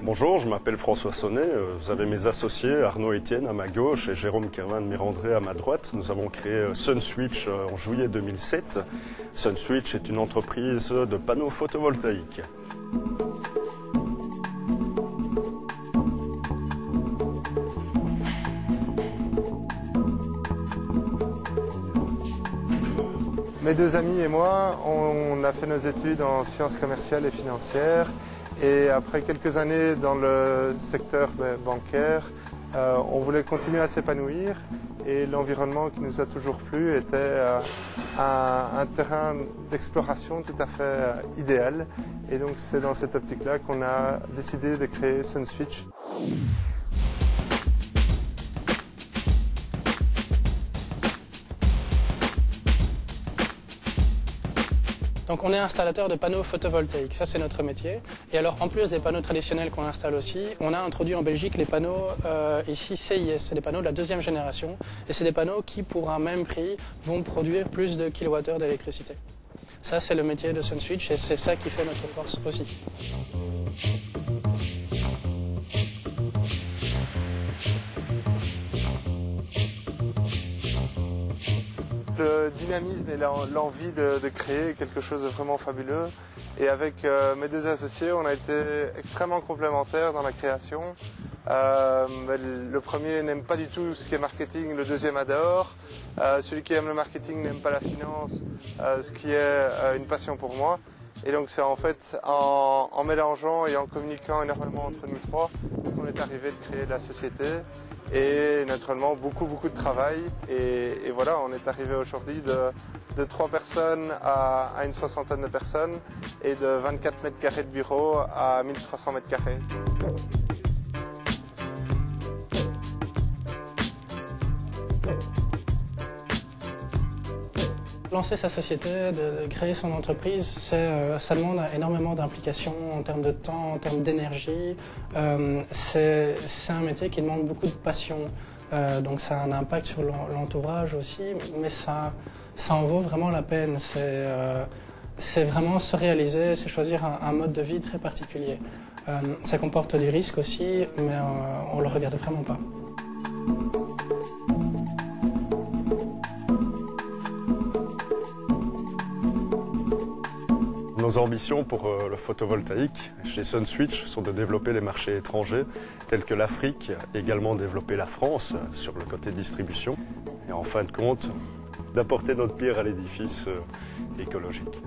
Bonjour, je m'appelle François Sonnet. Vous avez mes associés Arnaud Etienne à ma gauche et Jérôme Kervan-Mirandré à ma droite. Nous avons créé SunSwitch en juillet 2007. SunSwitch est une entreprise de panneaux photovoltaïques. Mes deux amis et moi, on a fait nos études en sciences commerciales et financières. Et après quelques années dans le secteur bancaire, on voulait continuer à s'épanouir. Et l'environnement qui nous a toujours plu était un terrain d'exploration tout à fait idéal. Et donc c'est dans cette optique-là qu'on a décidé de créer SunSwitch. Donc on est installateur de panneaux photovoltaïques, ça c'est notre métier. Et alors en plus des panneaux traditionnels qu'on installe aussi, on a introduit en Belgique les panneaux ici CIS, c'est des panneaux de la deuxième génération. Et c'est des panneaux qui pour un même prix vont produire plus de kilowattheures d'électricité. Ça c'est le métier de SunSwitch et c'est ça qui fait notre force aussi. Le dynamisme et l'envie de créer quelque chose de vraiment fabuleux. Et avec mes deux associés, on a été extrêmement complémentaires dans la création. Le premier n'aime pas du tout ce qui est marketing, le deuxième adore. Celui qui aime le marketing n'aime pas la finance, ce qui est une passion pour moi. Et donc c'est en fait en mélangeant et en communiquant énormément entre nous trois qu'on est arrivé de créer la société. Et naturellement beaucoup de travail et voilà, on est arrivé aujourd'hui de 3 personnes à une soixantaine de personnes et de 24 mètres carrés de bureau à 1300 mètres carrés. Lancer sa société, de créer son entreprise, ça demande énormément d'implication en termes de temps, en termes d'énergie. C'est un métier qui demande beaucoup de passion. Donc ça a un impact sur l'entourage aussi, mais ça en vaut vraiment la peine. C'est vraiment se réaliser, c'est choisir un mode de vie très particulier. Ça comporte des risques aussi, mais on ne le regarde vraiment pas. Nos ambitions pour le photovoltaïque chez SunSwitch sont de développer les marchés étrangers tels que l'Afrique, également développer la France sur le côté distribution et en fin de compte d'apporter notre pierre à l'édifice écologique.